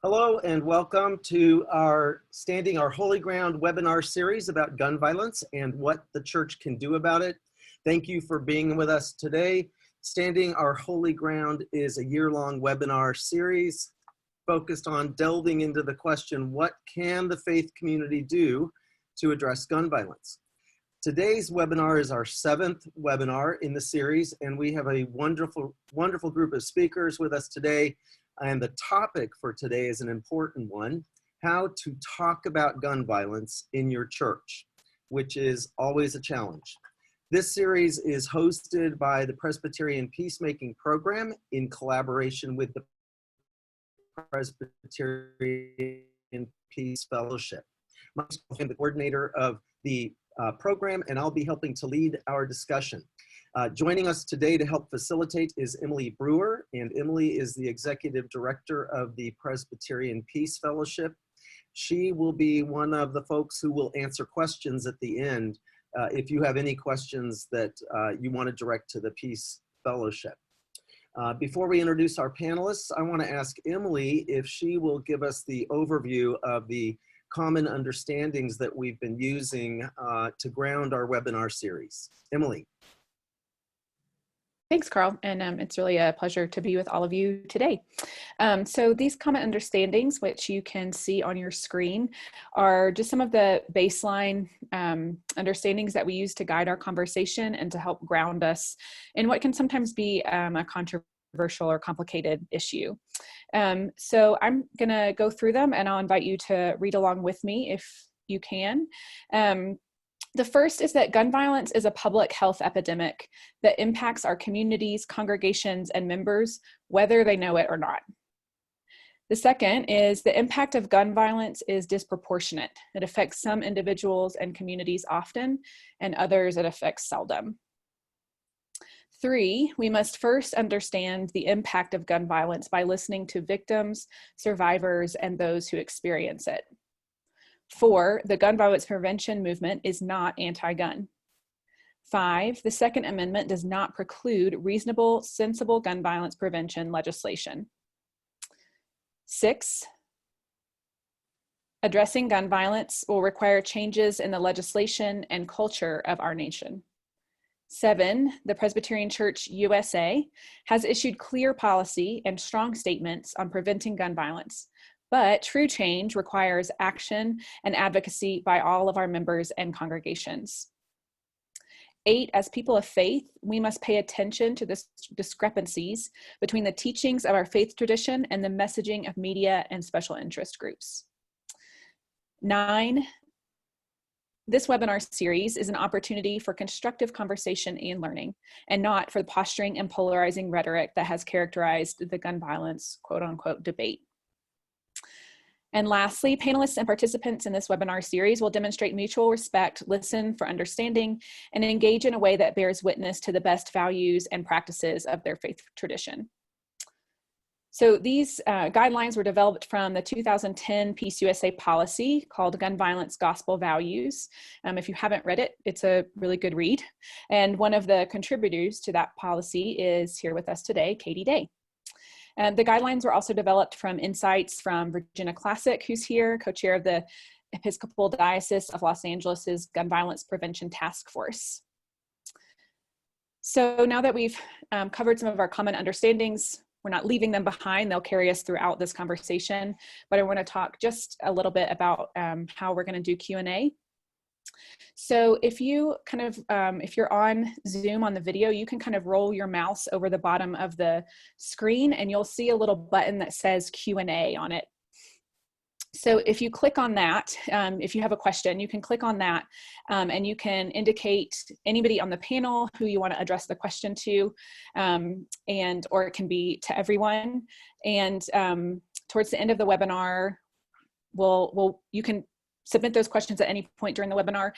Hello and welcome to our Standing Our Holy Ground webinar series about gun violence and what the church can do about it. Thank you for being with us today. Standing Our Holy Ground is a year-long webinar series focused on delving into the question, what can the faith community do to address gun violence? Today's webinar is our 7th webinar in the series, and we have a wonderful group of speakers with us today. And the topic for today is an important one: how to talk about gun violence in your church, which is always a challenge. This series is hosted by the Presbyterian Peacemaking Program in collaboration with the Presbyterian Peace Fellowship. I'm the coordinator of the program, and I'll be helping to lead our discussion. Joining us today to help facilitate is Emily Brewer, and Emily is the Executive Director of the Presbyterian Peace Fellowship. She will be one of the folks who will answer questions at the end if you have any questions that you want to direct to the Peace Fellowship. Before we introduce our panelists, I want to ask Emily if she will give us the overview of the common understandings that we've been using to ground our webinar series. Emily. Thanks, Carl, and it's really a pleasure to be with all of you today. So these common understandings, which you can see on your screen, are just some of the baseline understandings that we use to guide our conversation and to help ground us in what can sometimes be a controversial or complicated issue. So I'm going to go through them, and I'll invite you to read along with me if you can. The first is that gun violence is a public health epidemic that impacts our communities, congregations, and members, whether they know it or not. The second is the impact of gun violence is disproportionate. It affects some individuals and communities often, and others it affects seldom. 3, we must first understand the impact of gun violence by listening to victims, survivors, and those who experience it. 4, the gun violence prevention movement is not anti-gun. 5, the Second Amendment does not preclude reasonable, sensible gun violence prevention legislation. 6, addressing gun violence will require changes in the legislation and culture of our nation. 7, the Presbyterian Church USA has issued clear policy and strong statements on preventing gun violence. But true change requires action and advocacy by all of our members and congregations. 8, as people of faith, we must pay attention to the discrepancies between the teachings of our faith tradition and the messaging of media and special interest groups. 9, this webinar series is an opportunity for constructive conversation and learning, and not for the posturing and polarizing rhetoric that has characterized the gun violence quote-unquote debate. And lastly, panelists and participants in this webinar series will demonstrate mutual respect, listen for understanding, and engage in a way that bears witness to the best values and practices of their faith tradition. So these guidelines were developed from the 2010 Peace USA policy called Gun Violence Gospel Values. If you haven't read it, it's a really good read. And one of the contributors to that policy is here with us today, Katie Day. The guidelines were also developed from insights from Virginia Classic, who's here, co-chair of the Episcopal Diocese of Los Angeles's Gun Violence Prevention Task Force. So now that we've covered some of our common understandings, we're not leaving them behind. They'll carry us throughout this conversation, but I want to talk just a little bit about how we're going to do Q&A. So if you if you're on Zoom on the video, you can kind of roll your mouse over the bottom of the screen and you'll see a little button that says Q&A on it. So if you click on that, if you have a question, you can click on that and you can indicate anybody on the panel who you want to address the question to, or it can be to everyone. And towards the end of the webinar, you can submit those questions at any point during the webinar,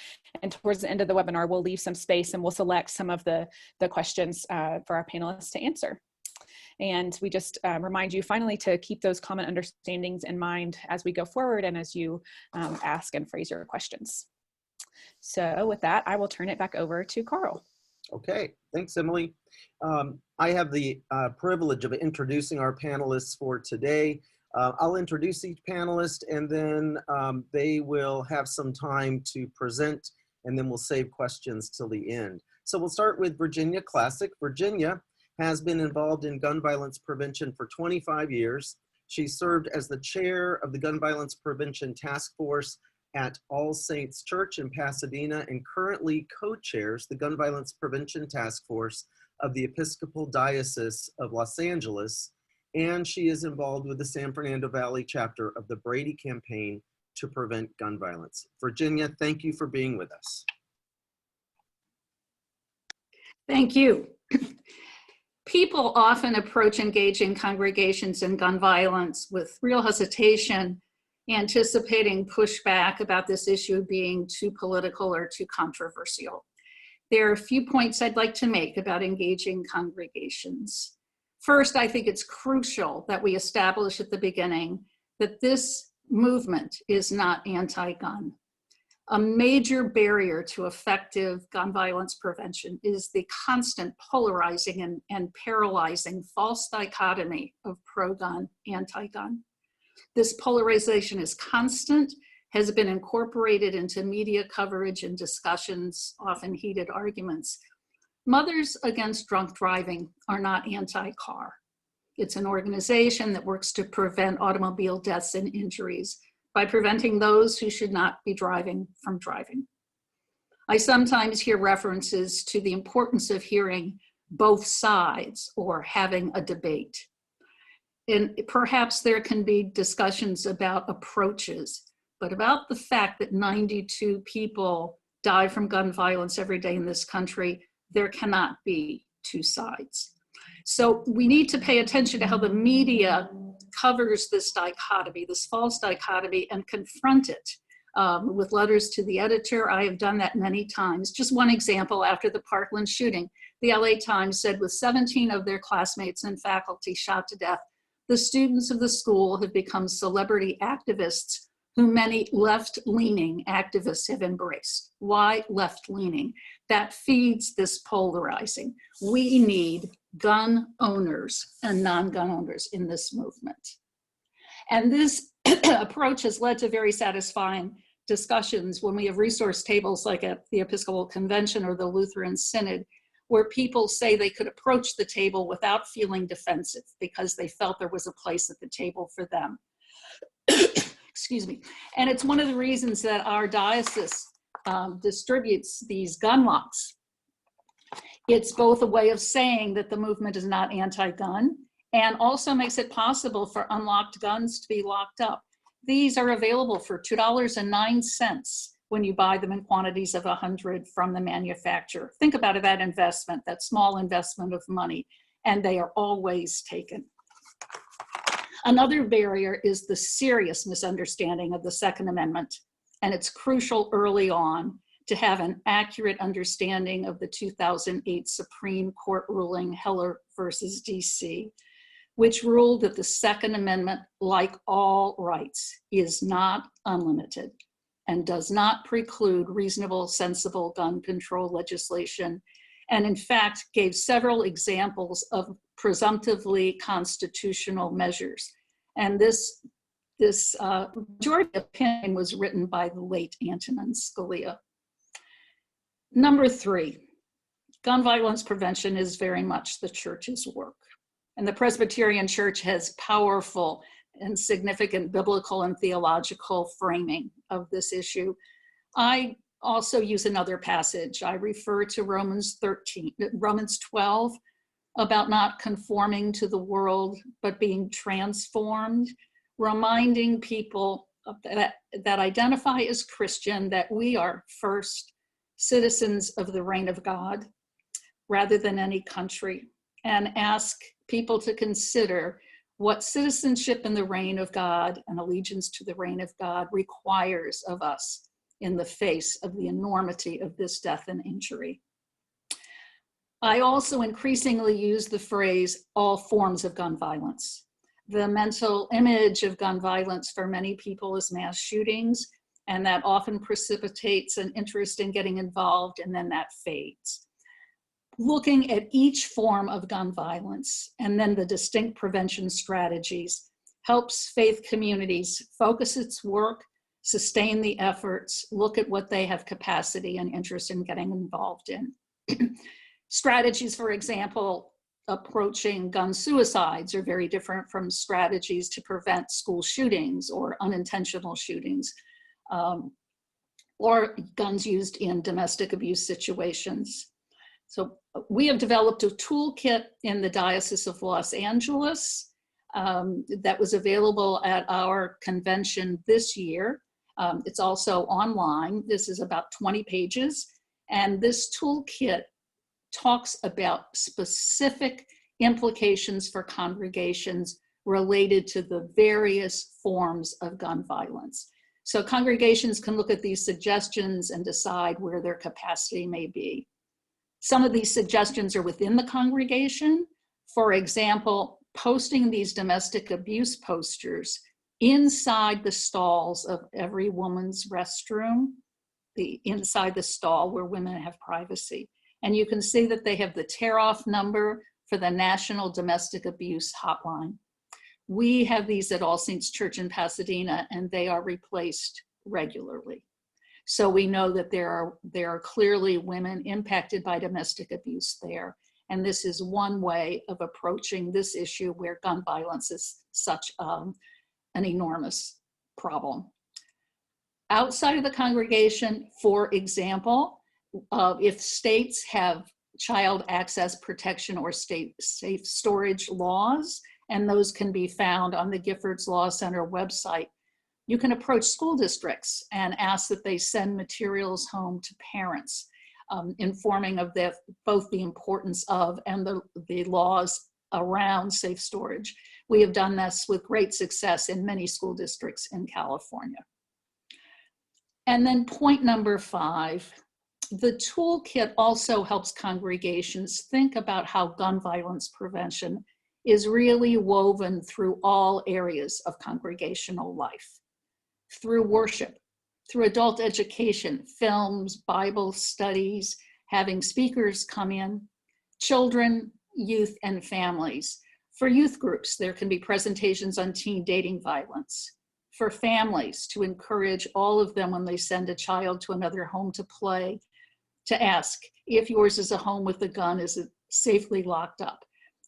and towards the end of the webinar, we'll leave some space and we'll select some of the questions for our panelists to answer. And we just remind you finally to keep those common understandings in mind as we go forward and as you ask and phrase your questions. So with that, I will turn it back over to Carl. Okay, thanks, Emily. I have the privilege of introducing our panelists for today. I'll introduce each panelist, and then they will have some time to present, and then we'll save questions till the end. So we'll start with Virginia Classic. Virginia has been involved in gun violence prevention for 25 years. She served as the chair of the Gun Violence Prevention Task Force at All Saints Church in Pasadena, and currently co-chairs the Gun Violence Prevention Task Force of the Episcopal Diocese of Los Angeles. And she is involved with the San Fernando Valley chapter of the Brady Campaign to Prevent Gun Violence. Virginia, thank you for being with us. Thank you. People often approach engaging congregations in gun violence with real hesitation, anticipating pushback about this issue being too political or too controversial. There are a few points I'd like to make about engaging congregations. First, I think it's crucial that we establish at the beginning that this movement is not anti-gun. A major barrier to effective gun violence prevention is the constant polarizing and paralyzing false dichotomy of pro-gun, anti-gun. This polarization is constant, has been incorporated into media coverage and discussions, often heated arguments. Mothers Against Drunk Driving are not anti-car. It's an organization that works to prevent automobile deaths and injuries by preventing those who should not be driving from driving. I sometimes hear references to the importance of hearing both sides or having a debate. And perhaps there can be discussions about approaches, but about the fact that 92 people die from gun violence every day in this country, there cannot be two sides. So we need to pay attention to how the media covers this dichotomy, this false dichotomy, and confront it with letters to the editor. I have done that many times. Just one example, after the Parkland shooting, the LA Times said with 17 of their classmates and faculty shot to death, the students of the school have become celebrity activists who many left-leaning activists have embraced. Why left-leaning? That feeds this polarizing. We need gun owners and non-gun owners in this movement. And this approach has led to very satisfying discussions when we have resource tables like at the Episcopal Convention or the Lutheran Synod, where people say they could approach the table without feeling defensive because they felt there was a place at the table for them. Excuse me. And it's one of the reasons that our diocese distributes these gun locks. It's both a way of saying that the movement is not anti-gun and also makes it possible for unlocked guns to be locked up. These are available for $2.09 when you buy them in quantities of 100 from the manufacturer. Think about that investment, that small investment of money, and they are always taken. Another barrier is the serious misunderstanding of the Second Amendment, and it's crucial early on to have an accurate understanding of the 2008 Supreme Court ruling Heller versus DC, which ruled that the Second Amendment, like all rights, is not unlimited and does not preclude reasonable, sensible gun control legislation, and in fact gave several examples of presumptively constitutional measures. And this majority opinion was written by the late Antonin Scalia. Number 3, gun violence prevention is very much the church's work. And the Presbyterian Church has powerful and significant biblical and theological framing of this issue. I also use another passage. I refer to Romans 12, about not conforming to the world, but being transformed, reminding people that identify as Christian that we are first citizens of the reign of God rather than any country, and ask people to consider what citizenship in the reign of God and allegiance to the reign of God requires of us in the face of the enormity of this death and injury. I also increasingly use the phrase, all forms of gun violence. The mental image of gun violence for many people is mass shootings, and that often precipitates an interest in getting involved, and then that fades. Looking at each form of gun violence and then the distinct prevention strategies helps faith communities focus its work, sustain the efforts, look at what they have capacity and interest in getting involved in. Strategies, for example, approaching gun suicides are very different from strategies to prevent school shootings or unintentional shootings, or guns used in domestic abuse situations. So we have developed a toolkit in the Diocese of Los Angeles that was available at our convention this year. It's also online. This is about 20 pages. And this toolkit talks about specific implications for congregations related to the various forms of gun violence. So congregations can look at these suggestions and decide where their capacity may be. Some of these suggestions are within the congregation. For example, posting these domestic abuse posters inside the stalls of every woman's restroom, inside the stall where women have privacy. And you can see that they have the tear-off number for the National Domestic Abuse Hotline. We have these at All Saints Church in Pasadena, and they are replaced regularly. So we know that there are clearly women impacted by domestic abuse there. And this is one way of approaching this issue where gun violence is such an enormous problem. Outside of the congregation, for example, if states have child access protection or state safe storage laws, and those can be found on the Giffords Law Center website, you can approach school districts and ask that they send materials home to parents, informing of both the importance of and the laws around safe storage. We have done this with great success in many school districts in California. And then point number 5, the toolkit also helps congregations think about how gun violence prevention is really woven through all areas of congregational life, through worship, through adult education, films, Bible studies, having speakers come in, children, youth, and families. For youth groups, there can be presentations on teen dating violence. For families, to encourage all of them when they send a child to another home to play, to ask if yours is a home with a gun, is it safely locked up?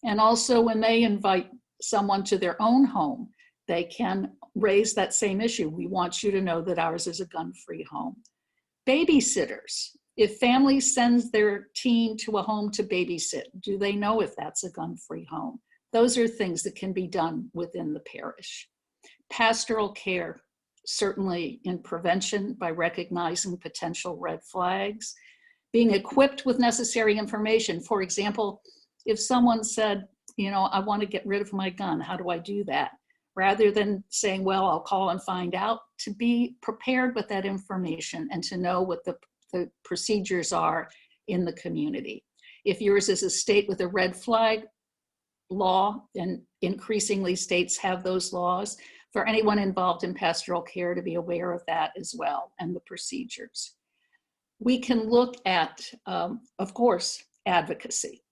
And also when they invite someone to their own home, they can raise that same issue. We want you to know that ours is a gun-free home. Babysitters, if family sends their teen to a home to babysit, do they know if that's a gun-free home? Those are things that can be done within the parish. Pastoral care, certainly in prevention by recognizing potential red flags, being equipped with necessary information. For example, if someone said, I want to get rid of my gun, how do I do that? Rather than saying, well, I'll call and find out, to be prepared with that information and to know what the procedures are in the community. If yours is a state with a red flag law, and increasingly states have those laws, for anyone involved in pastoral care to be aware of that as well and the procedures. We can look at, of course, advocacy,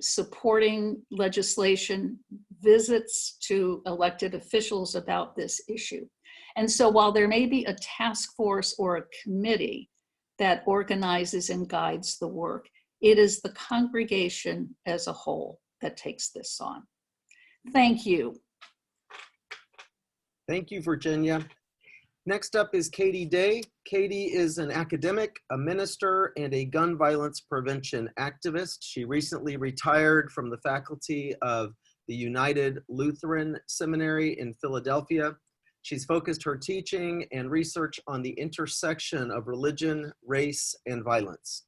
supporting legislation, visits to elected officials about this issue. And so while there may be a task force or a committee that organizes and guides the work, it is the congregation as a whole that takes this on. Thank you. Thank you, Virginia. Next up is Katie Day. Katie is an academic, a minister, and a gun violence prevention activist. She recently retired from the faculty of the United Lutheran Seminary in Philadelphia. She's focused her teaching and research on the intersection of religion, race, and violence.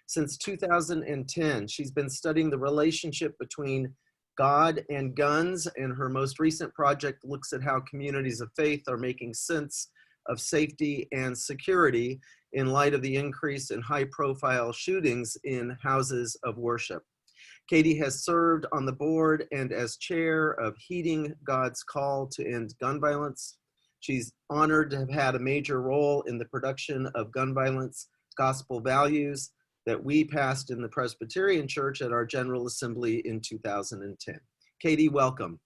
Since 2010, she's been studying the relationship between God and guns, and her most recent project looks at how communities of faith are making sense of safety and security in light of the increase in high-profile shootings in houses of worship. Katie has served on the board and as chair of Heeding God's Call to End Gun Violence. She's honored to have had a major role in the production of gun violence gospel values that we passed in the Presbyterian Church at our General Assembly in 2010. Katie, welcome.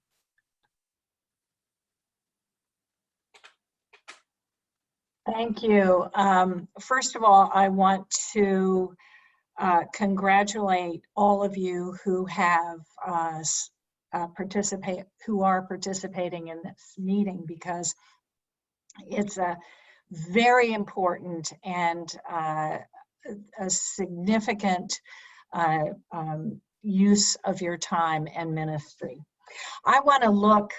Thank you. First of all, I want to congratulate all of you who have who are participating in this meeting, because it's a very important and a significant use of your time and ministry. I want to look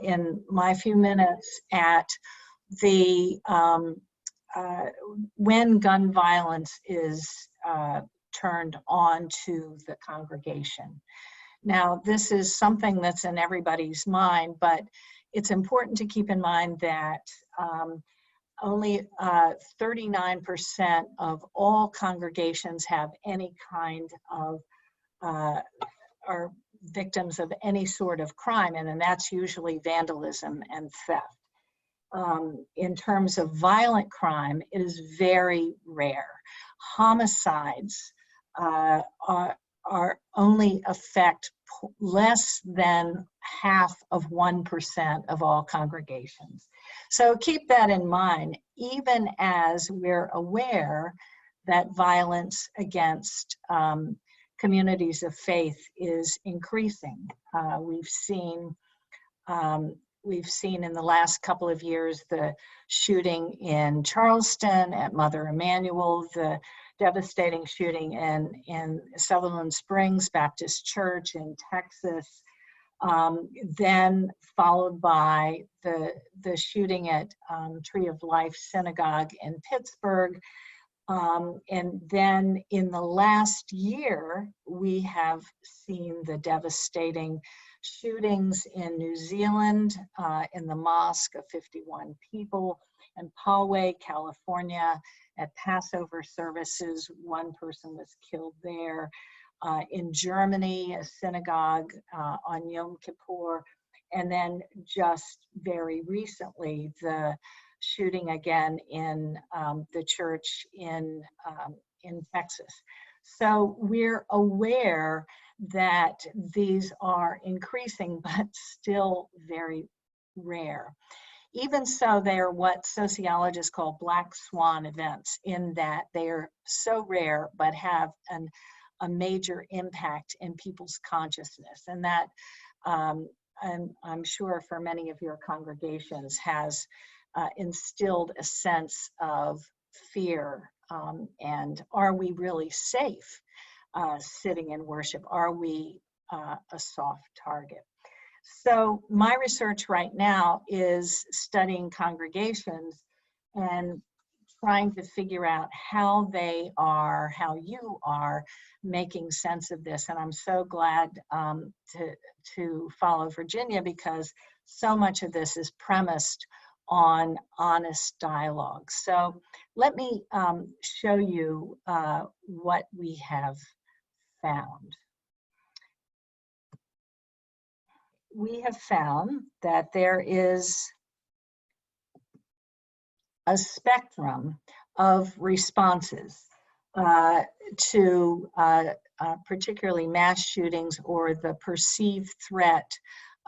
in my few minutes at the when gun violence is turned on to the congregation. Now, this is something that's in everybody's mind, but it's important to keep in mind that only 39% of all congregations have any kind of are victims of any sort of crime, and that's usually vandalism and theft. In terms of violent crime, it is very rare. Homicides are only affect less than 0.5% of all congregations. So keep that in mind, even as we're aware that violence against communities of faith is increasing. We've seen in the last couple of years the shooting in Charleston at Mother Emanuel, the devastating shooting in Sutherland Springs Baptist Church in Texas, then followed by the shooting at Tree of Life Synagogue in Pittsburgh. And then in the last year, we have seen the devastating shootings in New Zealand, in the mosque of 51 people, in Poway, California, at Passover services, 1 person was killed there. In Germany, a synagogue on Yom Kippur, and then just very recently, the shooting again in the church in Texas. So we're aware that these are increasing, but still very rare. Even so, they are what sociologists call black swan events, in that they are so rare, but have a major impact in people's consciousness. And that, I'm sure for many of your congregations, has instilled a sense of fear. And are we really safe sitting in worship? Are we a soft target? So my research right now is studying congregations and trying to figure out how you are making sense of this. And I'm so glad to follow Virginia, because so much of this is premised on honest dialogue. So let me show you what we have found. We have found that there is a spectrum of responses to particularly mass shootings or the perceived threat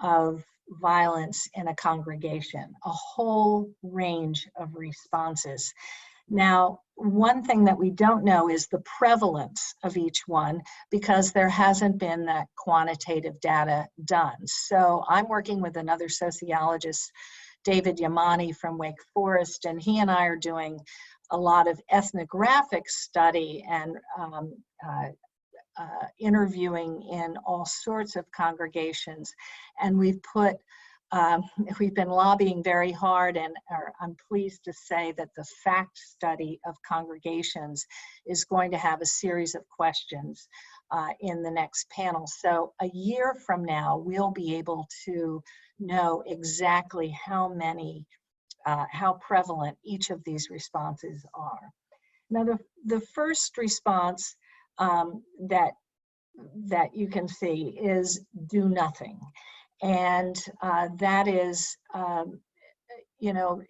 of violence in a congregation, a whole range of responses. Now, one thing that we don't know is the prevalence of each one, because there hasn't been that quantitative data done. So I'm working with another sociologist, David Yamani from Wake Forest, and he and I are doing a lot of ethnographic study and interviewing in all sorts of congregations. And we've been lobbying very hard, and I'm pleased to say that the fact study of congregations is going to have a series of questions in the next panel. So a year from now, we'll be able to know exactly how prevalent each of these responses are. Now, the first response that you can see is do nothing. And that is,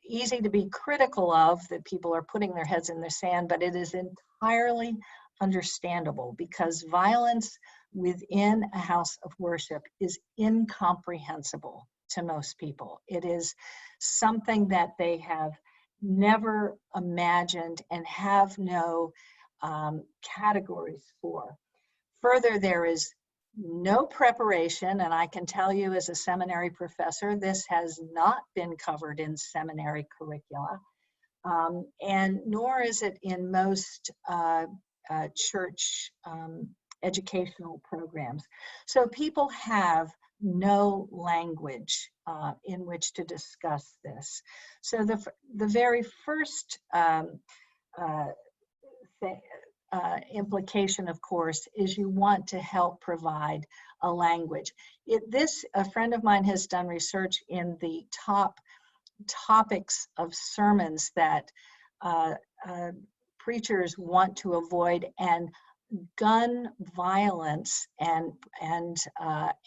easy to be critical of, that people are putting their heads in the sand, but it is entirely understandable, because violence within a house of worship is incomprehensible to most people. It is something that they have never imagined and have no categories for. Further, there is no preparation, and I can tell you as a seminary professor, this has not been covered in seminary curricula, and nor is it in most church educational programs. So people have no language in which to discuss this. So the very first implication, of course, is you want to help provide a language. A friend of mine has done research in the top topics of sermons that preachers want to avoid, and gun violence and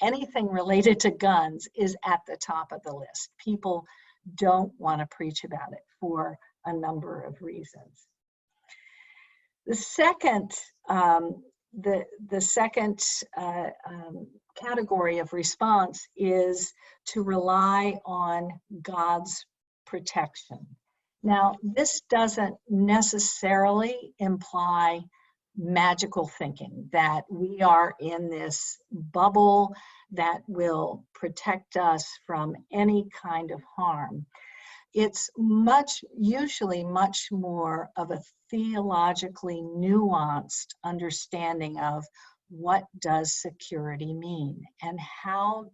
anything related to guns is at the top of the list. People don't want to preach about it for a number of reasons. The second category of response is to rely on God's protection. Now, this doesn't necessarily imply magical thinking, that we are in this bubble that will protect us from any kind of harm. It's usually much more of a theologically nuanced understanding of what does security mean, and how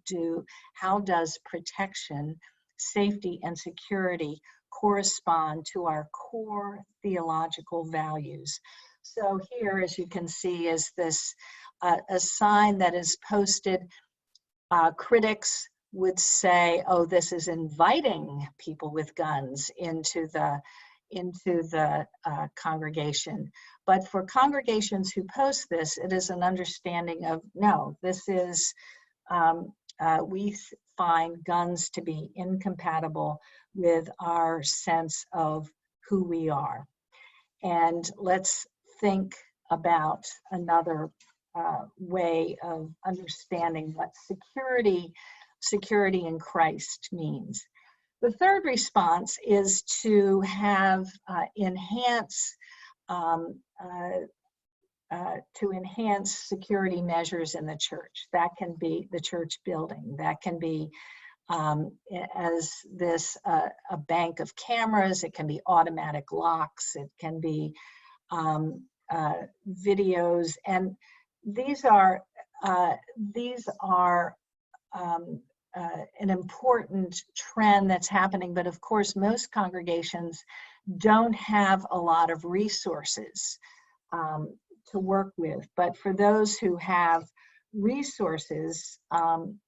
does protection, safety, and security correspond to our core theological values. So here, as you can see, is this a sign that is posted. Critics would say, oh, this is inviting people with guns into the congregation. But for congregations who post this, it is an understanding of, no, this is, we find guns to be incompatible with our sense of who we are. And let's think about another way of understanding what security in Christ means. The third response is to have enhance security measures in the church. That can be the church building. That can be as this a bank of cameras. It can be automatic locks. It can be videos, and these are an important trend that's happening. But of course, most congregations don't have a lot of resources to work with. But for those who have resources,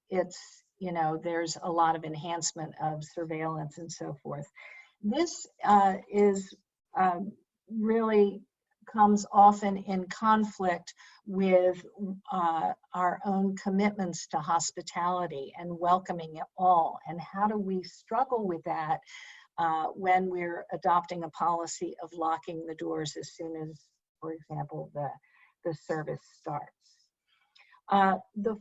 it's, there's a lot of enhancement of surveillance and so forth. This is really comes often in conflict with our own commitments to hospitality and welcoming all. And how do we struggle with that when we're adopting a policy of locking the doors as soon as, for example, the service starts? The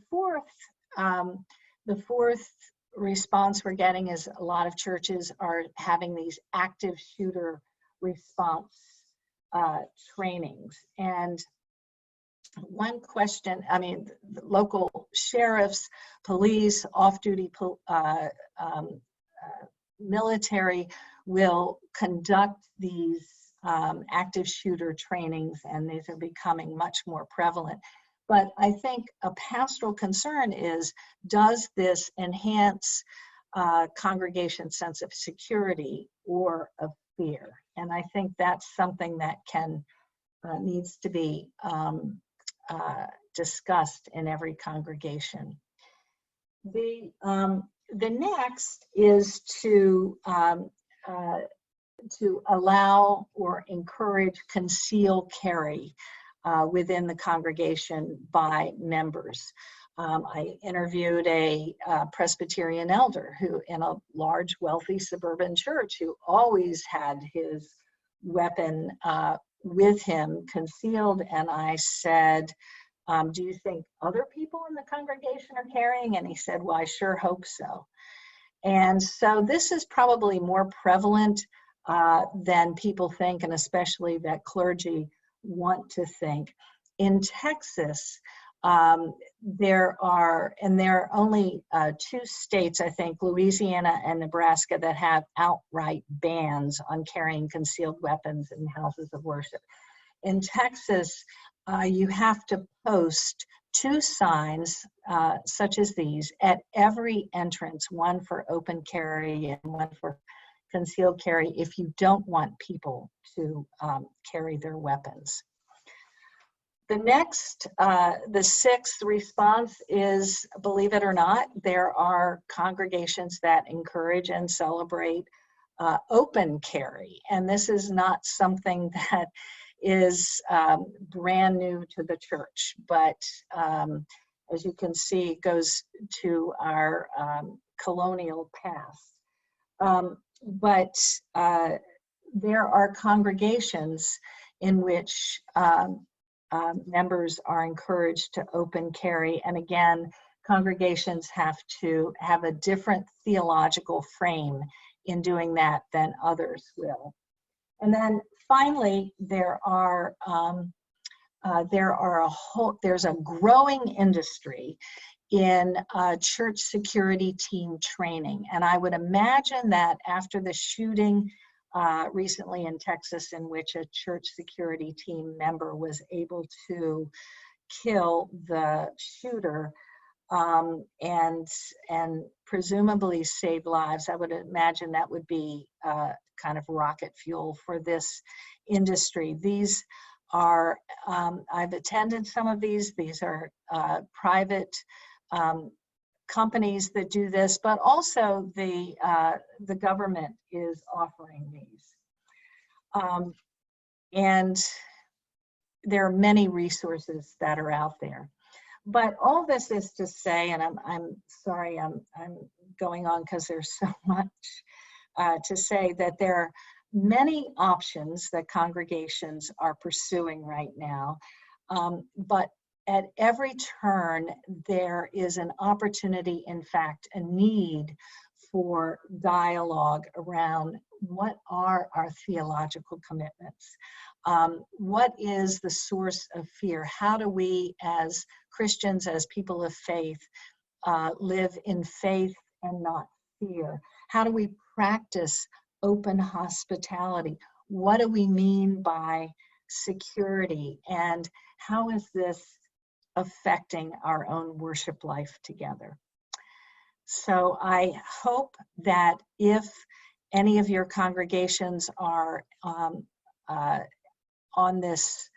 fourth response we're getting is a lot of churches are having these active shooter response trainings. And one question, local sheriffs, police, off-duty military will conduct these active shooter trainings, and these are becoming much more prevalent. But I think a pastoral concern is, does this enhance congregation sense of security or of fear? And I think that's something that needs to be discussed in every congregation. The next is to allow or encourage concealed carry within the congregation by members. I interviewed a Presbyterian elder who, in a large, wealthy suburban church, who always had his weapon with him concealed. And I said, do you think other people in the congregation are carrying? And he said, well, I sure hope so. And so this is probably more prevalent than people think, and especially that clergy want to think. In Texas, there are only 2 states, I think, Louisiana and Nebraska, that have outright bans on carrying concealed weapons in houses of worship. In Texas, you have to post 2 signs such as these at every entrance, one for open carry and one for concealed carry, if you don't want people to carry their weapons. The next, the 6th response is, believe it or not, there are congregations that encourage and celebrate open carry. And this is not something that is brand new to the church, but as you can see, goes to our colonial past. But there are congregations in which members are encouraged to open carry. And again, congregations have to have a different theological frame in doing that than others will. And then finally, there's a growing industry in church security team training. And I would imagine that after the shooting recently in Texas, in which a church security team member was able to kill the shooter and presumably save lives, I would imagine that would be kind of rocket fuel for this industry. These are, I've attended some of these. These are private companies that do this, but also the government is offering these. And there are many resources that are out there. But all this is to say, and I'm sorry I'm going on because there's so much to say, that there are many options that congregations are pursuing right now. But at every turn, there is an opportunity, in fact, a need for dialogue around what are our theological commitments? What is the source of fear? How do we, as Christians, as people of faith, live in faith and not fear? How do we practice open hospitality? What do we mean by security? And how is this affecting our own worship life together? So I hope that if any of your congregations are on this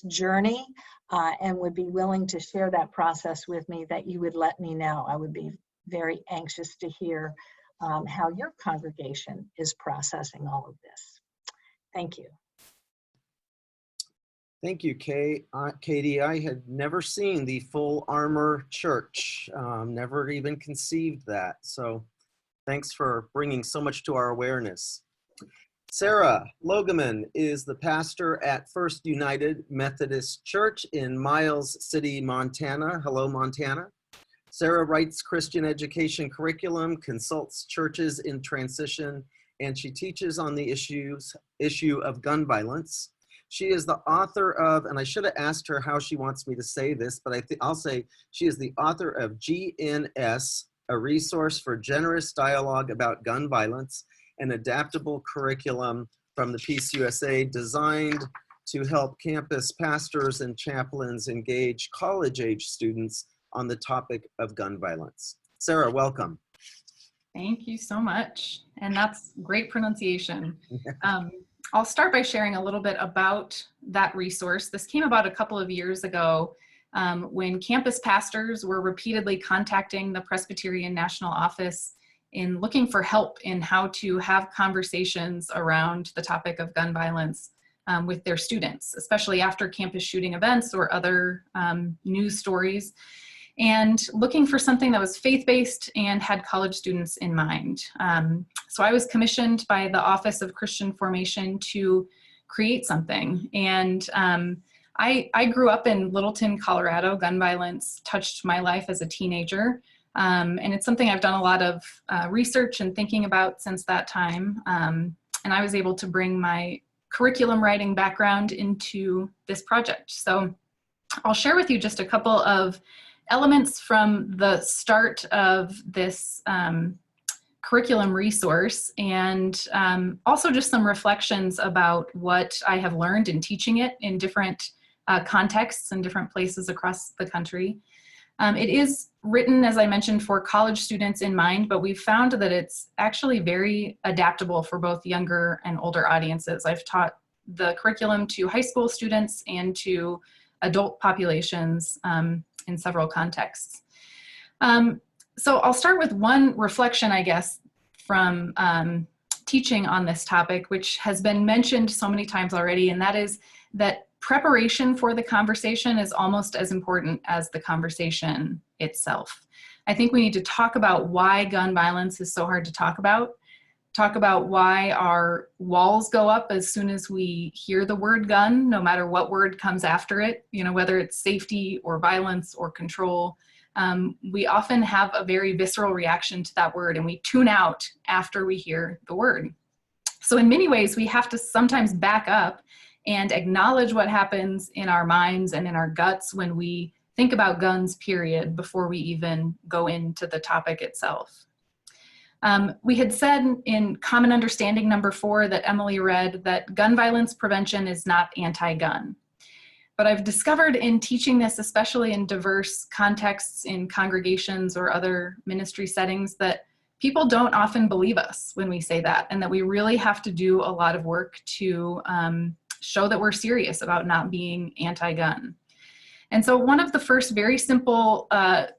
journey and would be willing to share that process with me, that you would let me know. I would be very anxious to hear how your congregation is processing all of this. Thank you. Thank you, Katie. I had never seen the full armor church, never even conceived that. So thanks for bringing so much to our awareness. Sarah Logan is the pastor at First United Methodist Church in Miles City, Montana. Hello, Montana. Sarah writes Christian education curriculum, consults churches in transition, and she teaches on the issue of gun violence. She is the author of, and I should have asked her how she wants me to say this, but I'll say she is the author of GNS, a resource for generous dialogue about gun violence, an adaptable curriculum from the Peace USA designed to help campus pastors and chaplains engage college-age students on the topic of gun violence. Sarah, welcome. Thank you so much. And that's great pronunciation. I'll start by sharing a little bit about that resource. This came about a couple of years ago when campus pastors were repeatedly contacting the Presbyterian National Office in looking for help in how to have conversations around the topic of gun violence with their students, especially after campus shooting events or other news stories, and looking for something that was faith-based and had college students in mind. So I was commissioned by the Office of Christian Formation to create something. And I grew up in Littleton, Colorado. Gun violence touched my life as a teenager. And it's something I've done a lot of research and thinking about since that time. and I was able to bring my curriculum writing background into this project. So I'll share with you just a couple of elements from the start of this curriculum resource, and also just some reflections about what I have learned in teaching it in different contexts and different places across the country. It is written, as I mentioned, for college students in mind, but we've found that it's actually very adaptable for both younger and older audiences. I've taught the curriculum to high school students and to adult populations in several contexts. So I'll start with one reflection, I guess, from teaching on this topic, which has been mentioned so many times already, and that is that preparation for the conversation is almost as important as the conversation itself. I think we need to talk about why gun violence is so hard to talk about why our walls go up as soon as we hear the word gun, no matter what word comes after it, you know, whether it's safety or violence or control. We often have a very visceral reaction to that word, and we tune out after we hear the word. So in many ways, we have to sometimes back up and acknowledge what happens in our minds and in our guts when we think about guns, period, before we even go into the topic itself. We had said in Common Understanding number 4 that Emily read that gun violence prevention is not anti-gun. But I've discovered in teaching this, especially in diverse contexts in congregations or other ministry settings, that people don't often believe us when we say that, and that we really have to do a lot of work to show that we're serious about not being anti-gun. And so one of the first very simple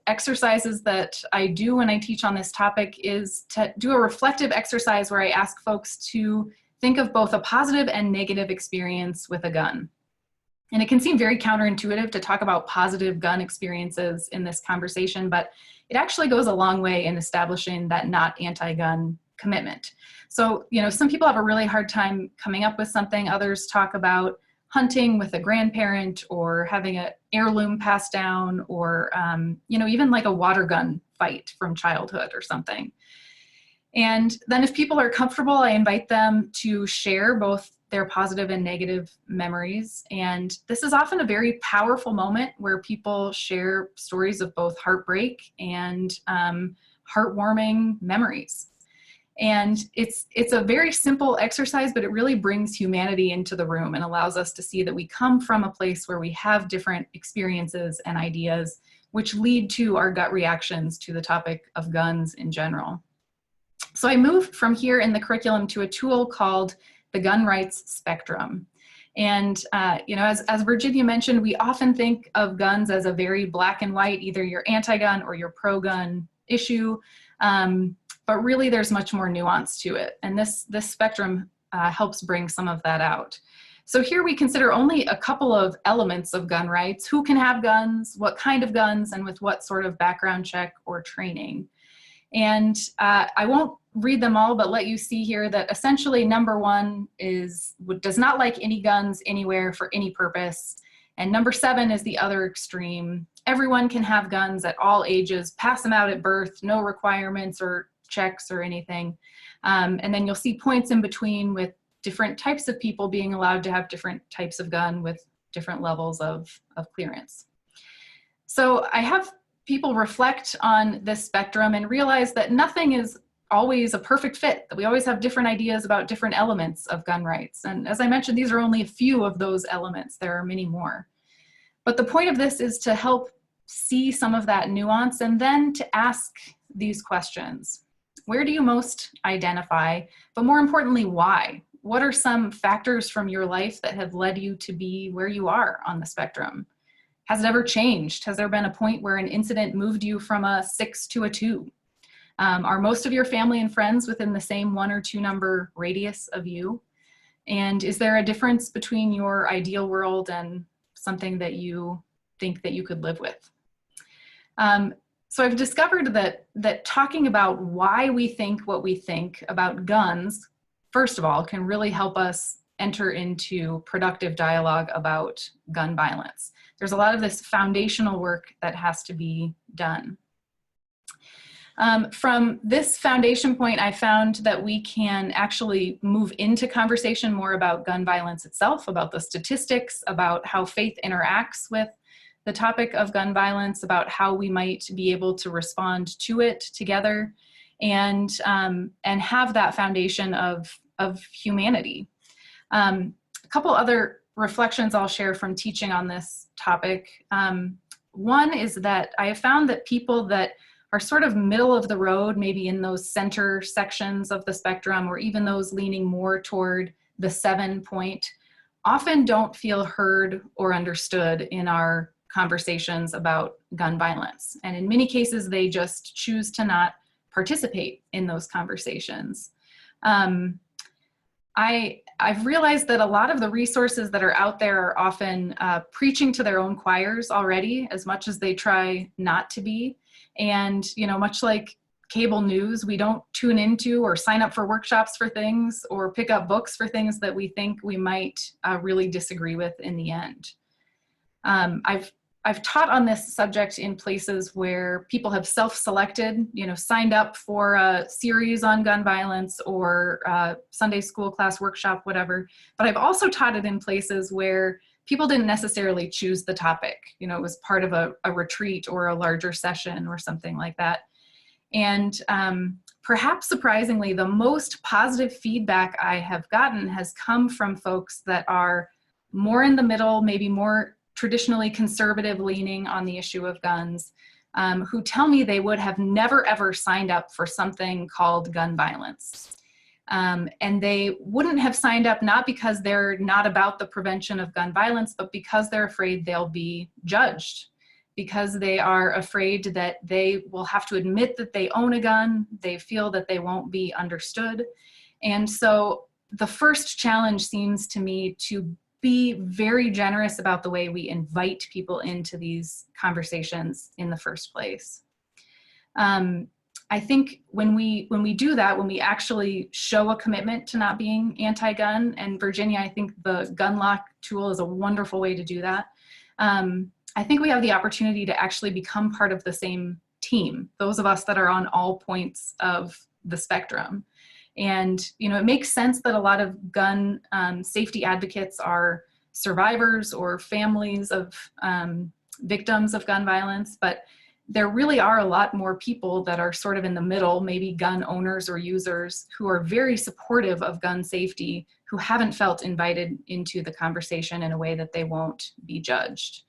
exercises that I do when I teach on this topic is to do a reflective exercise where I ask folks to think of both a positive and negative experience with a gun. And it can seem very counterintuitive to talk about positive gun experiences in this conversation, but it actually goes a long way in establishing that not anti-gun commitment. So, you know, some people have a really hard time coming up with something. Others talk about hunting with a grandparent or having an heirloom passed down, or, you know, even like a water gun fight from childhood or something. And then if people are comfortable, I invite them to share both their positive and negative memories. And this is often a very powerful moment where people share stories of both heartbreak and heartwarming memories. And it's a very simple exercise, but it really brings humanity into the room and allows us to see that we come from a place where we have different experiences and ideas, which lead to our gut reactions to the topic of guns in general. So I moved from here in the curriculum to a tool called the Gun Rights Spectrum. And, you know, as Virginia mentioned, we often think of guns as a very black and white, either you're anti-gun or you're pro-gun issue. But really there's much more nuance to it. And this spectrum helps bring some of that out. So here we consider only a couple of elements of gun rights: who can have guns, what kind of guns, and with what sort of background check or training. And I won't read them all, but let you see here that essentially number 1 does not like any guns anywhere for any purpose. And number 7 is the other extreme. Everyone can have guns at all ages, pass them out at birth, no requirements or checks or anything. And then you'll see points in between with different types of people being allowed to have different types of gun with different levels of clearance. So I have people reflect on this spectrum and realize that nothing is always a perfect fit, that we always have different ideas about different elements of gun rights. And as I mentioned, these are only a few of those elements. There are many more. But the point of this is to help see some of that nuance and then to ask these questions. Where do you most identify? But more importantly, why? What are some factors from your life that have led you to be where you are on the spectrum? Has it ever changed? Has there been a point where an incident moved you from a 6 to a 2? Are most of your family and friends within the same 1 or 2 number radius of you? And is there a difference between your ideal world and something that you think that you could live with? So I've discovered that talking about why we think what we think about guns, first of all, can really help us enter into productive dialogue about gun violence. There's a lot of this foundational work that has to be done. From this foundation point, I found that we can actually move into conversation more about gun violence itself, about the statistics, about how faith interacts with the topic of gun violence, about how we might be able to respond to it together, and have that foundation of humanity. A couple other reflections I'll share from teaching on this topic. One is that I have found that people that are sort of middle of the road, maybe in those center sections of the spectrum, or even those leaning more toward the 7 point, often don't feel heard or understood in our conversations about gun violence. And in many cases, they just choose to not participate in those conversations. I've realized that a lot of the resources that are out there are often preaching to their own choirs already, as much as they try not to be. And, you know, much like cable news, we don't tune into or sign up for workshops for things or pick up books for things that we think we might really disagree with in the end. I've taught on this subject in places where people have self-selected, you know, signed up for a series on gun violence or Sunday school class workshop, whatever. But I've also taught it in places where people didn't necessarily choose the topic. You know, it was part of a retreat or a larger session or something like that. And perhaps surprisingly, the most positive feedback I have gotten has come from folks that are more in the middle, maybe more traditionally conservative leaning on the issue of guns, who tell me they would have never ever signed up for something called gun violence. And they wouldn't have signed up not because they're not about the prevention of gun violence, but because they're afraid they'll be judged, because they are afraid that they will have to admit that they own a gun. They feel that they won't be understood. And so the first challenge seems to me to be very generous about the way we invite people into these conversations in the first place. I think when we do that, when we actually show a commitment to not being anti-gun, and Virginia, I think the gun lock tool is a wonderful way to do that. I think we have the opportunity to actually become part of the same team, those of us that are on all points of the spectrum. And, you know, it makes sense that a lot of gun safety advocates are survivors or families of victims of gun violence, but there really are a lot more people that are sort of in the middle, maybe gun owners or users, who are very supportive of gun safety, who haven't felt invited into the conversation in a way that they won't be judged.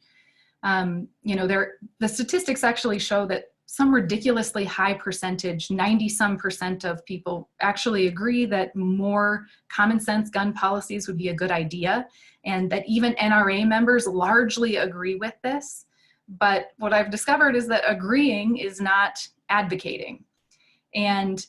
You know, the statistics actually show that some ridiculously high percentage, 90-some% of people actually agree that more common sense gun policies would be a good idea, and that even NRA members largely agree with this. But what I've discovered is that agreeing is not advocating. And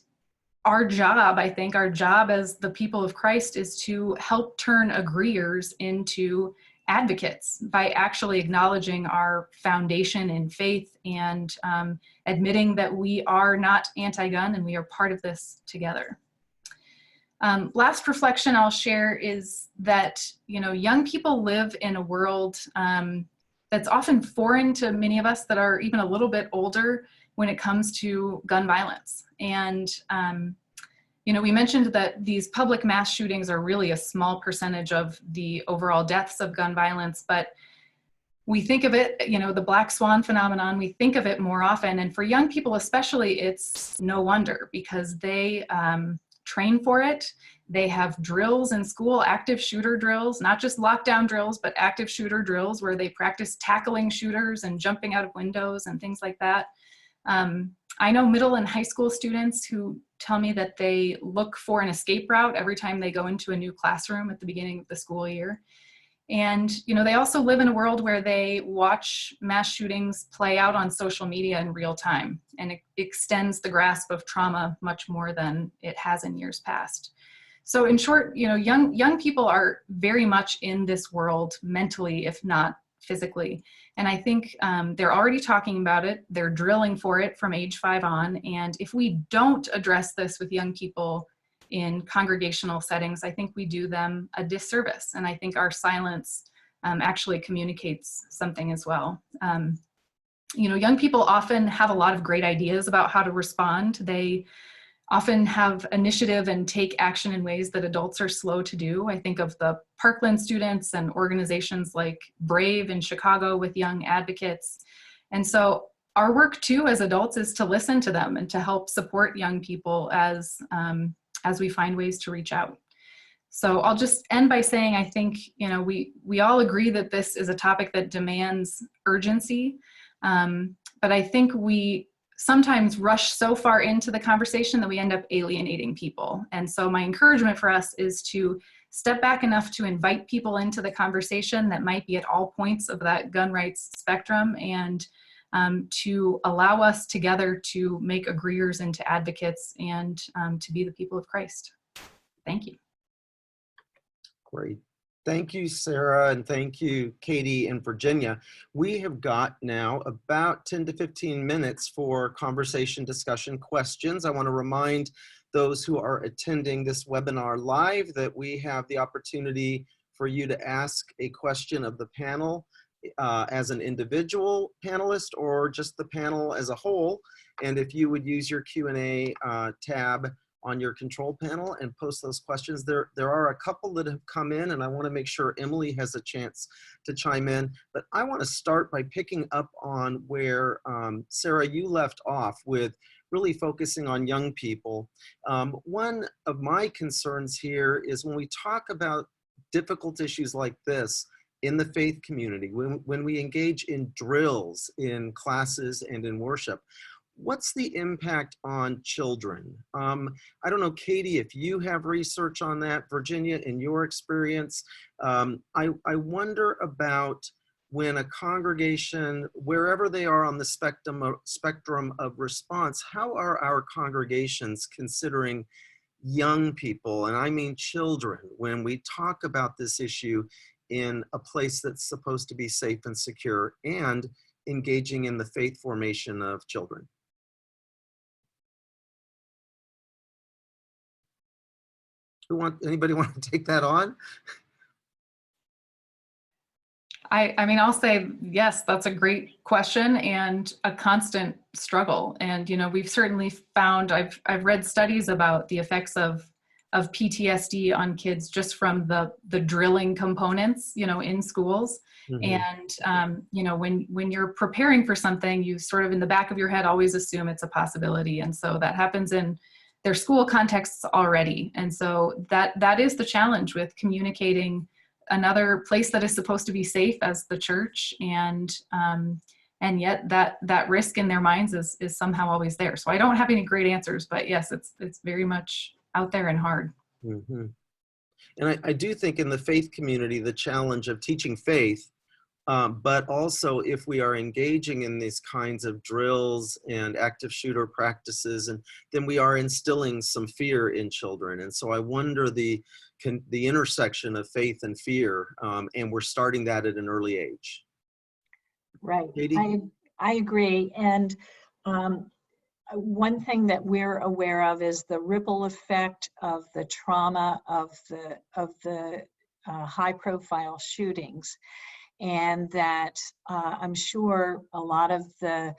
our job, I think, our job as the people of Christ is to help turn agreeers into advocates by actually acknowledging our foundation in faith and admitting that we are not anti-gun and we are part of this together. Last reflection I'll share is that, you know, young people live in a world that's often foreign to many of us that are even a little bit older when it comes to gun violence. And you know, we mentioned that these public mass shootings are really a small percentage of the overall deaths of gun violence, but we think of it, you know, the black swan phenomenon, we think of it more often. And for young people especially, it's no wonder, because they train for it. They have drills in school, active shooter drills, not just lockdown drills, but active shooter drills where they practice tackling shooters and jumping out of windows and things like that. I know middle and high school students who tell me that they look for an escape route every time they go into a new classroom at the beginning of the school year. And, you know, they also live in a world where they watch mass shootings play out on social media in real time, and it extends the grasp of trauma much more than it has in years past. So in short, you know, young people are very much in this world mentally, if not physically. And I think they're already talking about it. They're drilling for it from age 5 on. And if we don't address this with young people in congregational settings, I think we do them a disservice. And I think our silence actually communicates something as well. young people often have a lot of great ideas about how to respond. They often have initiative and take action in ways that adults are slow to do. I think of the Parkland students and organizations like Brave in Chicago with young advocates. And so our work too as adults is to listen to them and to help support young people as we find ways to reach out. So I'll just end by saying, I think, we all agree that this is a topic that demands urgency. But I think we sometimes rush so far into the conversation that we end up alienating people. And so my encouragement for us is to step back enough to invite people into the conversation that might be at all points of that gun rights spectrum, and to allow us together to make agreeers into advocates and to be the people of Christ. Thank you. Great. Thank you, Sarah, and thank you, Katie and Virginia. We have got now about 10 to 15 minutes for conversation, discussion, questions. I want to remind those who are attending this webinar live that we have the opportunity for you to ask a question of the panel as an individual panelist or just the panel as a whole. And if you would use your Q&A tab on your control panel and post those questions. There are a couple that have come in, and I want to make sure Emily has a chance to chime in. But I want to start by picking up on where, Sarah, you left off with really focusing on young people. One of my concerns here is when we talk about difficult issues like this in the faith community, when we engage in drills, in classes, and in worship, what's the impact on children? I don't know, Katie, if you have research on that, Virginia, in your experience. I wonder about when a congregation, wherever they are on the spectrum of response, how are our congregations considering young people, and I mean children, when we talk about this issue in a place that's supposed to be safe and secure and engaging in the faith formation of children? Anybody want to take that on? I mean, I'll say, yes, that's a great question and a constant struggle. And, we've certainly found, I've read studies about the effects of PTSD on kids just from the drilling components, in schools. Mm-hmm. And, when you're preparing for something, you sort of in the back of your head always assume it's a possibility. And so that happens in their school contexts already. And so that is the challenge with communicating another place that is supposed to be safe as the church, and yet that risk in their minds is somehow always there. So I don't have any great answers, but yes, it's very much out there and hard. Mm-hmm. And I do think in the faith community, the challenge of teaching faith, but also if we are engaging in these kinds of drills and active shooter practices, and then we are instilling some fear in children. And so I wonder the intersection of faith and fear, and we're starting that at an early age. Right, Katie? I agree. And one thing that we're aware of is the ripple effect of the trauma of the high-profile shootings. And that I'm sure a lot of the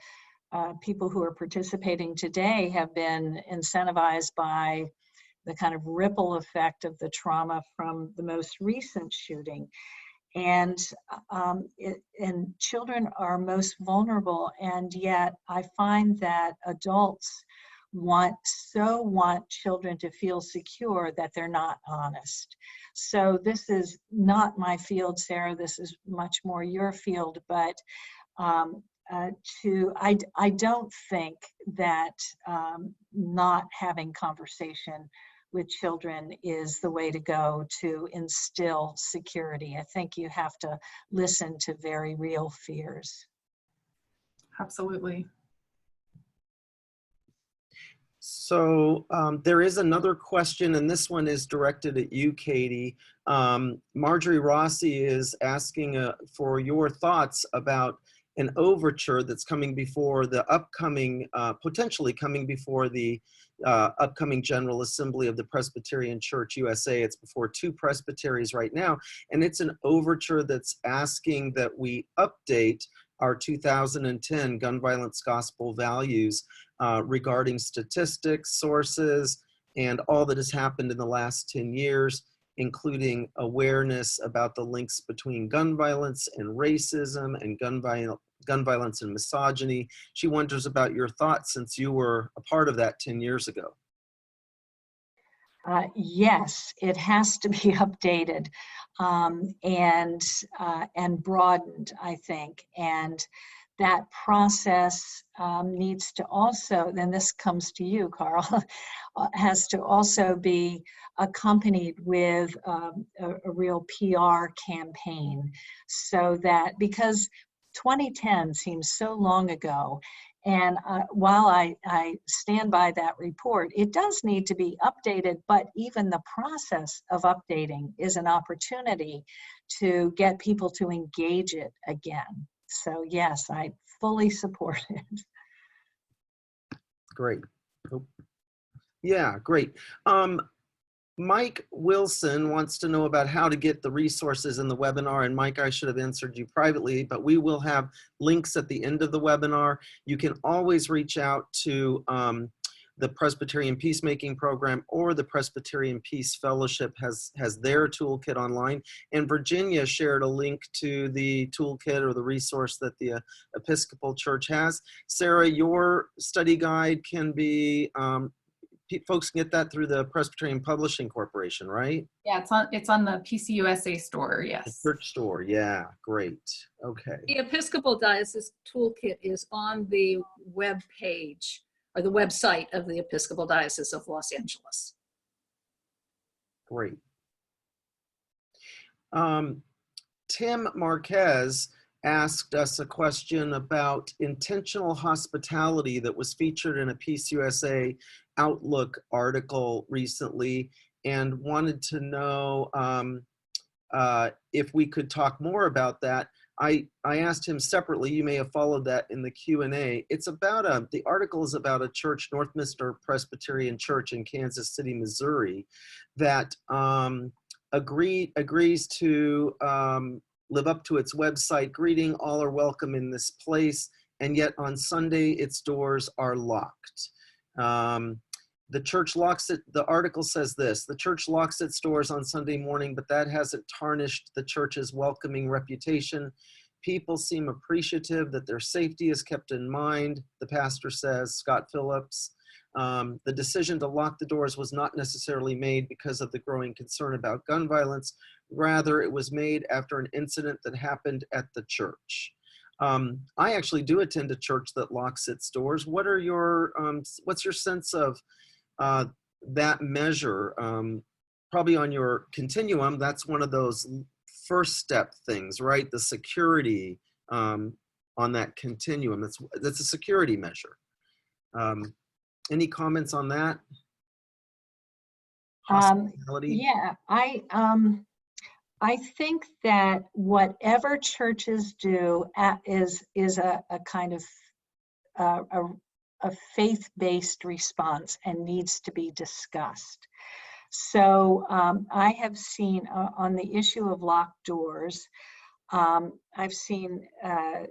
people who are participating today have been incentivized by the kind of ripple effect of the trauma from the most recent shooting. And children are most vulnerable, and yet I find that adults want children to feel secure that they're not honest. So this is not my field, Sarah, this is much more your field, but I don't think that not having conversation with children is the way to go to instill security. I think you have to listen to very real fears. Absolutely. So there is another question, and this one is directed at you, Katie. Marjorie Rossi is asking for your thoughts about an overture that's coming before the upcoming, potentially coming before the upcoming General Assembly of the Presbyterian Church USA. It's before 2 presbyteries right now, and it's an overture that's asking that we update our 2010 Gun Violence Gospel Values regarding statistics, sources, and all that has happened in the last 10 years, including awareness about the links between gun violence and racism and gun violence and misogyny. She wonders about your thoughts since you were a part of that 10 years ago. Yes, it has to be updated and broadened, I think. And that process needs to also, then this comes to you, Carl, has to also be accompanied with a real PR campaign, so that, because 2010 seems so long ago, and while I stand by that report, it does need to be updated, but even the process of updating is an opportunity to get people to engage it again. So yes, I fully support it. Great. Yeah, great. Mike Wilson wants to know about how to get the resources in the webinar. And Mike, I should have answered you privately, but we will have links at the end of the webinar. You can always reach out to the Presbyterian Peacemaking Program, or the Presbyterian Peace Fellowship has their toolkit online. And Virginia shared a link to the toolkit or the resource that the Episcopal Church has. Sarah, your study guide can be, folks can get that through the Presbyterian Publishing Corporation, right? Yeah, it's on the PCUSA store, yes. The church store, yeah, great, okay. The Episcopal Diocese Toolkit is on the web page, or the website of the Episcopal Diocese of Los Angeles. Great. Tim Marquez asked us a question about intentional hospitality that was featured in a PCUSA Outlook article recently, and wanted to know if we could talk more about that. I asked him separately, you may have followed that in the Q&A. It's about the article is about a church, Northminster Presbyterian Church in Kansas City, Missouri, that agrees to live up to its website greeting, all are welcome in this place, and yet on Sunday its doors are locked. The church locks it, the article says this: the church locks its doors on Sunday morning, but that hasn't tarnished the church's welcoming reputation. People seem appreciative that their safety is kept in mind, the pastor says, Scott Phillips. The decision to lock the doors was not necessarily made because of the growing concern about gun violence. Rather, it was made after an incident that happened at the church. I actually do attend a church that locks its doors. What are your, what's your sense of that measure? Probably on your continuum, that's one of those first step things, right? The security on that continuum, that's a security measure. Any comments on that? Hospitality? Yeah, I think that whatever churches do is a kind of a faith-based response and needs to be discussed. So I have seen on the issue of locked doors, I've seen a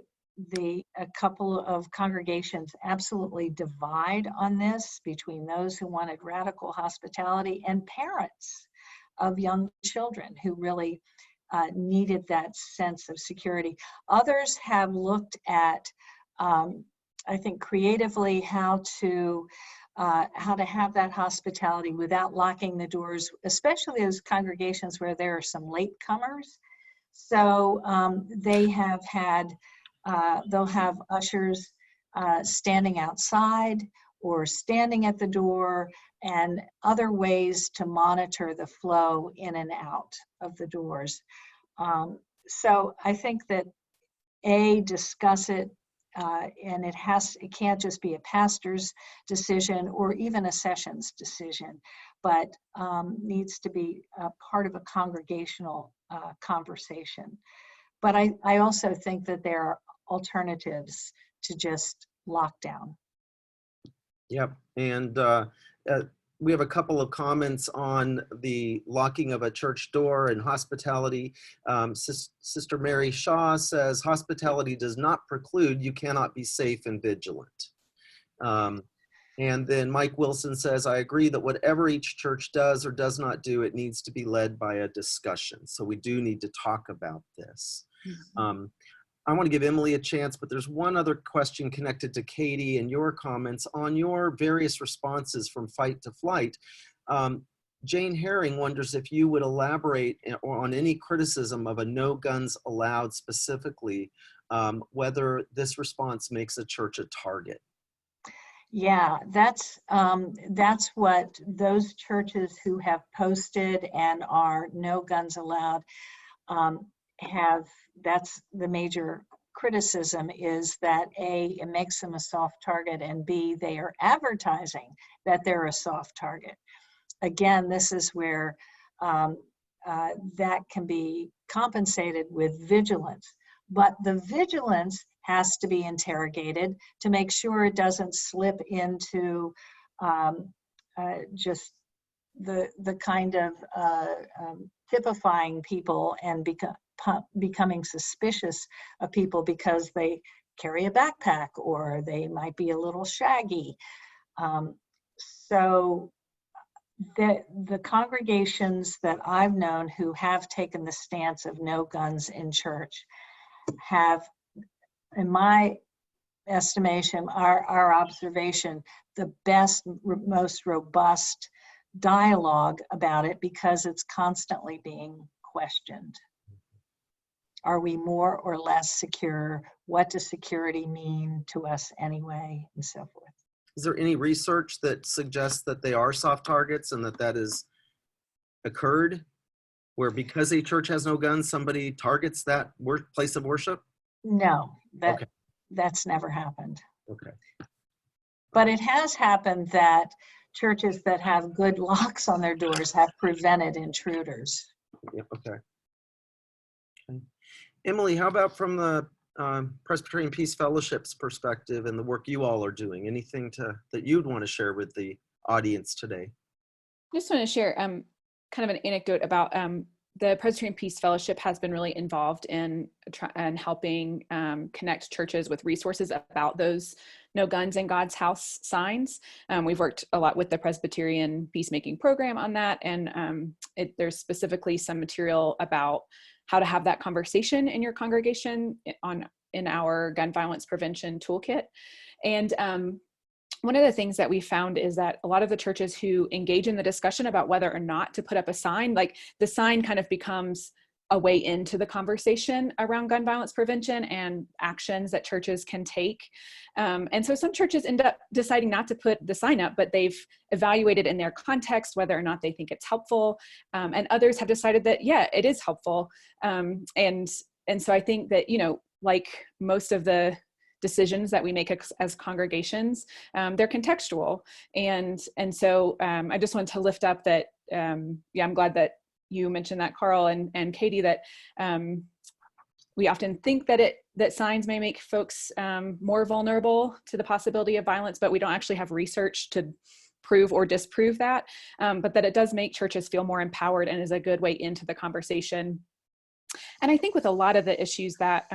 couple of congregations absolutely divide on this between those who wanted radical hospitality and parents of young children who really needed that sense of security. Others have looked at, I think, creatively how to have that hospitality without locking the doors, especially those congregations where there are some latecomers. So they have had, they'll have ushers standing outside or standing at the door, and other ways to monitor the flow in and out of the doors. So I think that discuss it, and it can't just be a pastor's decision or even a sessions decision, but needs to be a part of a congregational conversation. But I also think that there are alternatives to just lockdown. Yep, and we have a couple of comments on the locking of a church door and hospitality. Sister Mary Shaw says, hospitality does not preclude you cannot be safe and vigilant. And then Mike Wilson says, I agree that whatever each church does or does not do, it needs to be led by a discussion. So we do need to talk about this. Mm-hmm. I want to give Emily a chance, but there's one other question connected to Katie and your comments on your various responses from fight to flight. Jane Herring wonders if you would elaborate on any criticism of a no guns allowed specifically, whether this response makes a church a target. Yeah, that's what those churches who have posted and are no guns allowed have. That's the major criticism, is that A, it makes them a soft target, and B, they are advertising that they're a soft target. Again, this is where that can be compensated with vigilance, but the vigilance has to be interrogated to make sure it doesn't slip into just the kind of typifying people and becoming suspicious of people because they carry a backpack or they might be a little shaggy. So the congregations that I've known who have taken the stance of no guns in church have, in my estimation, our observation, the best, most robust dialogue about it because it's constantly being questioned. Are we more or less secure? What does security mean to us anyway, and so forth? Is there any research that suggests that they are soft targets and that has occurred, where because a church has no guns, somebody targets that place of worship? No, that's never happened. Okay. But it has happened that churches that have good locks on their doors have prevented intruders. Yeah, okay. Emily, how about from the Presbyterian Peace Fellowship's perspective and the work you all are doing? Anything that you'd want to share with the audience today? I just want to share kind of an anecdote about the Presbyterian Peace Fellowship has been really involved in helping connect churches with resources about those no guns in God's house signs. We've worked a lot with the Presbyterian Peacemaking Program on that, and there's specifically some material about how to have that conversation in your congregation in our gun violence prevention toolkit. And one of the things that we found is that a lot of the churches who engage in the discussion about whether or not to put up a sign, like the sign kind of becomes a way into the conversation around gun violence prevention and actions that churches can take. And so some churches end up deciding not to put the sign up, but they've evaluated in their context whether or not they think it's helpful. And others have decided that, yeah, it is helpful. And so I think that, like most of the decisions that we make as congregations, they're contextual. And so I just wanted to lift up that, I'm glad that you mentioned that, Carl and Katie, that we often think that signs may make folks more vulnerable to the possibility of violence, but we don't actually have research to prove or disprove that, but that it does make churches feel more empowered and is a good way into the conversation. And I think with a lot of the issues that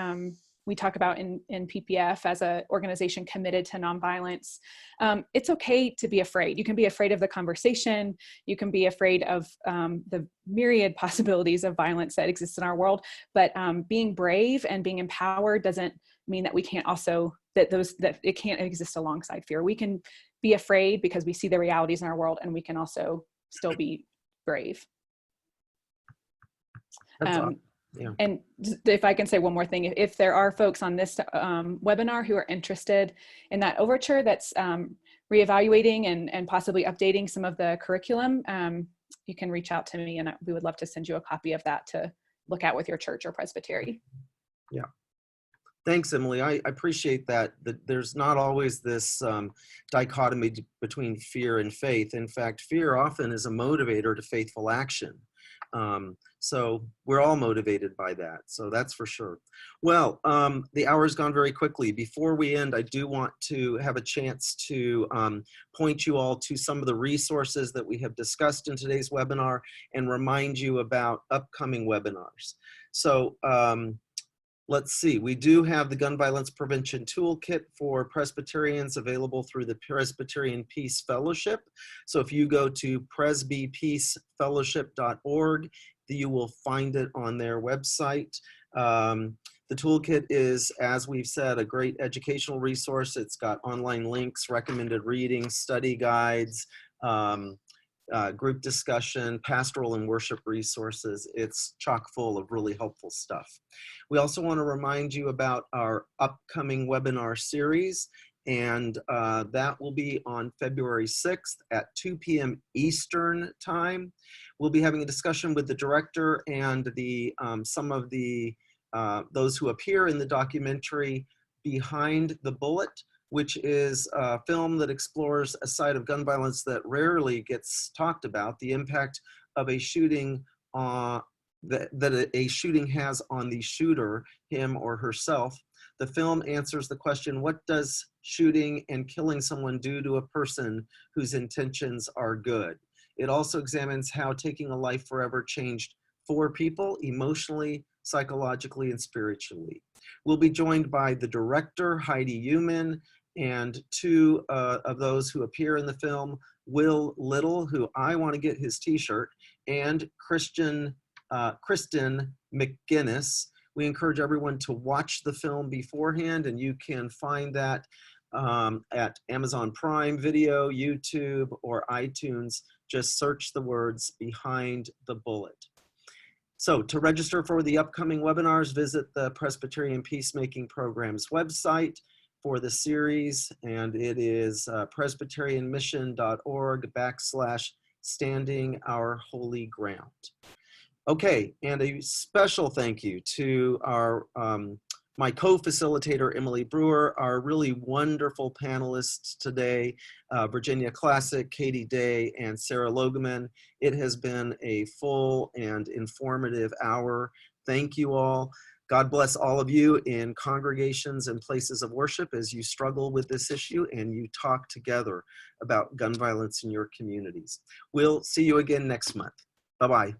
we talk about in PPF as an organization committed to nonviolence, it's okay to be afraid. You can be afraid of the conversation. You can be afraid of the myriad possibilities of violence that exists in our world. But being brave and being empowered doesn't mean that we can't also, that it can't exist alongside fear. We can be afraid because we see the realities in our world, and we can also still be brave. That's awesome. Yeah. And if I can say one more thing, if there are folks on this webinar who are interested in that overture that's reevaluating and possibly updating some of the curriculum, you can reach out to me, and we would love to send you a copy of that to look at with your church or presbytery. Yeah. Thanks, Emily. I appreciate that there's not always this dichotomy between fear and faith. In fact, fear often is a motivator to faithful action. So we're all motivated by that. So that's for sure. Well, the hour's gone very quickly. Before we end, I do want to have a chance to point you all to some of the resources that we have discussed in today's webinar and remind you about upcoming webinars. So let's see, we do have the Gun Violence Prevention Toolkit for Presbyterians available through the Presbyterian Peace Fellowship. So if you go to presbypeacefellowship.org, you will find it on their website. The toolkit is, as we've said, a great educational resource. It's got online links, recommended readings, study guides, group discussion, pastoral and worship resources. It's chock full of really helpful stuff. We also want to remind you about our upcoming webinar series, and that will be on February 6th at 2 p.m. Eastern time. We'll be having a discussion with the director and the some of the those who appear in the documentary Behind the Bullet, which is a film that explores a side of gun violence that rarely gets talked about, the impact of a shooting that a shooting has on the shooter, him or herself. The film answers the question, what does shooting and killing someone do to a person whose intentions are good? It also examines how taking a life forever changed 4 people emotionally, psychologically, and spiritually. We'll be joined by the director, Heidi Eumann, and 2 of those who appear in the film, Will Little, who I want to get his t-shirt, and Kristen McGinnis. We encourage everyone to watch the film beforehand, and you can find that at Amazon Prime Video, YouTube, or iTunes. Just search the words Behind the Bullet. So to register for the upcoming webinars, visit the Presbyterian Peacemaking Program's website for the series, and it is presbyterianmission.org/standing our holy ground. Okay, and a special thank you to our my co-facilitator, Emily Brewer, our really wonderful panelists today, Virginia Classic, Katie Day, and Sarah Logan. It has been a full and informative hour. Thank you all. God bless all of you in congregations and places of worship as you struggle with this issue and you talk together about gun violence in your communities. We'll see you again next month. Bye-bye.